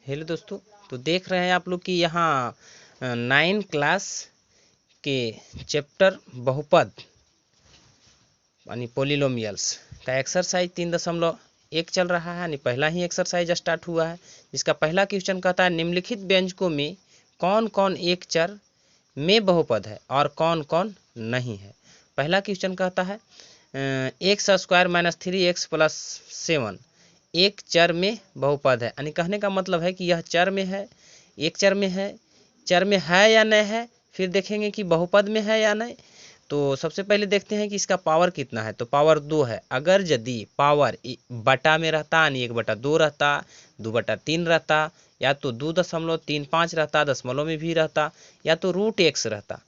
Hello दोस्तों, तो देख रहे हैं आप लोग कि यहाँ 9 क्लास के चैप्टर बहुपद यानी पोलिनोमियल्स का एक्सरसाइज 3.1 चल रहा है। यानी पहला ही एक्सरसाइज स्टार्ट हुआ है, जिसका पहला क्वेश्चन कहता है निम्नलिखित व्यंजकों में कौन कौन एक चर में बहुपद है और कौन कौन नहीं है। पहला क्वेश्चन कहता है x square minus 3x plus 7 एक चर में बहुपद है। यानी कहने का मतलब है कि यह चर में है, एक चर में है या नहीं है, फिर देखेंगे कि बहुपद में है या नहीं। तो सबसे पहले देखते हैं कि इसका पावर कितना है। तो पावर 2 है। अगर यदि पावर बटा में रहता यानी 1/2 रहता, 2/3 रहता, या तो 2.35 रहता, दशमलव में भी रहता, या तो √x रहता,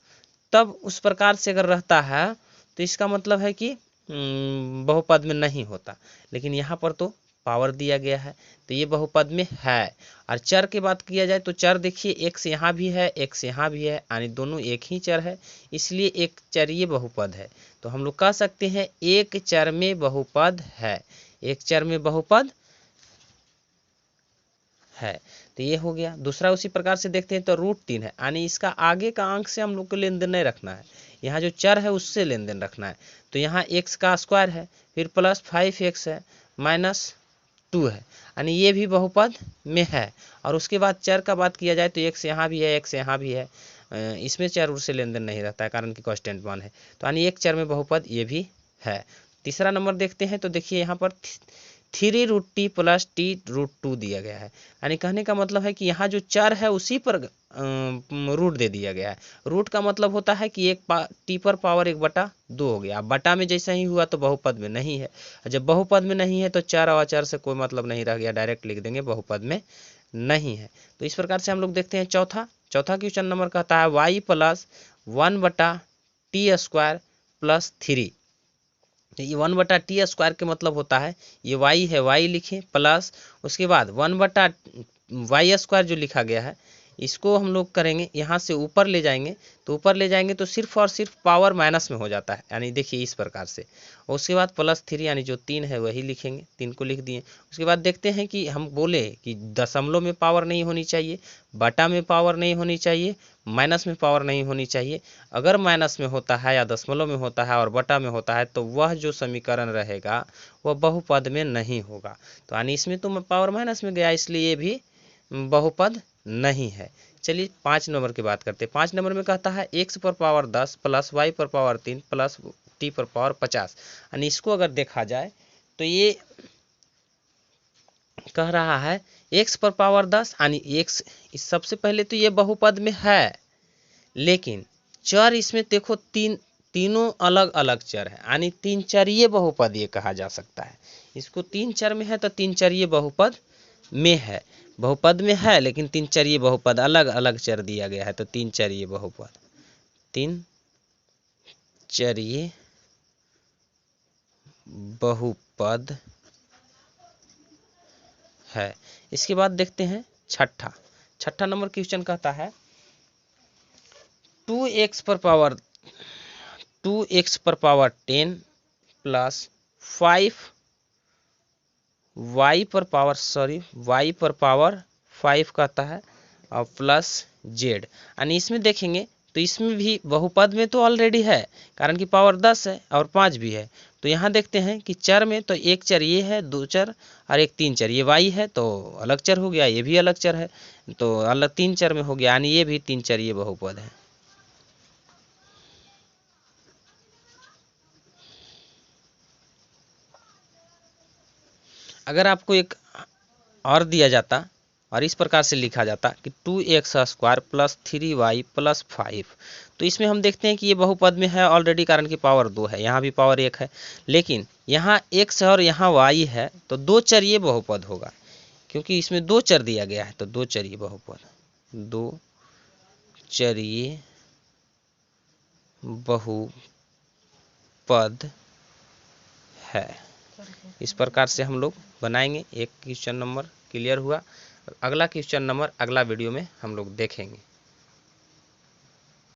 तब उस प्रकार से अगर रहता है तो इसका मतलब है कि बहुपद में नहीं होता। लेकिन यहाँ पर तो पावर दिया गया है तो ये बहुपद में है। और चर की बात किया जाए तो चर देखिए x यहाँ भी है, x यहाँ भी है, यानी दोनों एक ही चर है, इसलिए एक चरीय बहुपद है। तो हम लोग कह सकते हैं एक चर में बहुपद है, एक चर में बहुपद है। तो ये हो गया। दूसरा उसी प्रकार से देखते हैं तो √3 है, यानी इसका आगे का अंक से हम लोग को लेन देन नहीं रखना है, यहाँ जो चर है उससे लेन देन रखना है। तो यहाँ x का स्क्वायर है, फिर प्लस 5x है, माइनस 2 है, यानी ये भी बहुपद में है। और उसके बाद चर का बात किया जाए तो x यहाँ भी है, x यहाँ भी है, इसमें चर से लेन देन नहीं रहता है कारण कि कांस्टेंट मान है। तो यानी एक चर में बहुपद ये भी है। तीसरा नंबर देखते हैं तो देखिए यहाँ पर 3√t प्लस t√2 दिया गया है। यानी कहने का मतलब है कि यहाँ जो चर है उसी पर रूट दे दिया गया है। रूट का मतलब होता है कि t पर पावर 1/2 हो गया। बटा में जैसा ही हुआ तो बहुपद में नहीं है। जब बहुपद में नहीं है तो चर और अचर से कोई मतलब नहीं रह गया, डायरेक्ट लिख देंगे बहुपद में नहीं है। तो इस प्रकार से हम लोग देखते हैं चौथा क्वेश्चन नंबर कहता है y प्लस 1/t² प्लस 3। ये 1/t² के मतलब होता है ये y है, y लिखें, प्लस उसके बाद 1/y² जो लिखा गया है इसको हम लोग करेंगे यहाँ से ऊपर ले जाएंगे। तो ऊपर ले जाएंगे तो सिर्फ और सिर्फ पावर माइनस में हो जाता है, यानी देखिए इस प्रकार से। उसके बाद प्लस 3 यानी जो 3 है वही लिखेंगे, 3 को लिख दिए। उसके बाद देखते हैं कि हम बोले कि दशमलव में पावर नहीं होनी चाहिए, बटा में पावर नहीं होनी चाहिए, माइनस में पावर नहीं होनी चाहिए। अगर माइनस में होता है या दशमलव में होता है और बटा में होता है तो वह जो समीकरण रहेगा वह बहुपद में नहीं होगा। तो यानी इसमें तो पावर माइनस में गया, इसलिए ये भी बहुपद नहीं है। चलिए 5 नंबर की बात करते हैं। 5 नंबर में कहता है x पर पावर 10 प्लस y पर पावर 3 प्लस t पर पावर 50। यानी इसको अगर देखा जाए तो ये कह रहा है x पर पावर 10, यानी x सबसे पहले तो ये बहुपद में है, लेकिन चर इसमें देखो तीनों अलग अलग चर है, यानी 3 चरीय बहुपद ये कहा जा सकता है। इसको 3 चर में है तो 3 चरीय बहुपद में है, बहुपद में है लेकिन 3 चरीय बहुपद, अलग अलग चर दिया गया है तो 3 चरीय बहुपद, 3 चरीय बहुपद है। इसके बाद देखते हैं छठा नंबर क्वेश्चन कहता है 2x पर पावर 10 प्लस 5y पर पावर 5 कहता है और प्लस z। यानी इसमें देखेंगे तो इसमें भी बहुपद में तो ऑलरेडी है कारण कि पावर 10 है और 5 भी है। तो यहाँ देखते हैं कि चर में तो एक चर ये है, 2 चर और एक 3 चर, ये y है तो अलग चर हो गया, ये भी अलग चर है तो अलग 3 चर में हो गया, यानी ये भी 3 चर ये बहुपद है। अगर आपको एक और दिया जाता और इस प्रकार से लिखा जाता कि 2x² प्लस 3y प्लस 5, तो इसमें हम देखते हैं कि ये बहुपद में है ऑलरेडी कारण कि पावर 2 है, यहाँ भी पावर 1 है, लेकिन यहाँ x है और यहाँ y है तो 2 चरीय बहुपद होगा क्योंकि इसमें 2 चर दिया गया है। तो 2 चरीय बहुपद, 2 चरीय बहुपद है। इस प्रकार से हम लोग बनाएंगे। एक क्वेश्चन नंबर क्लियर हुआ। अगला क्वेश्चन नंबर अगला वीडियो में हम लोग देखेंगे।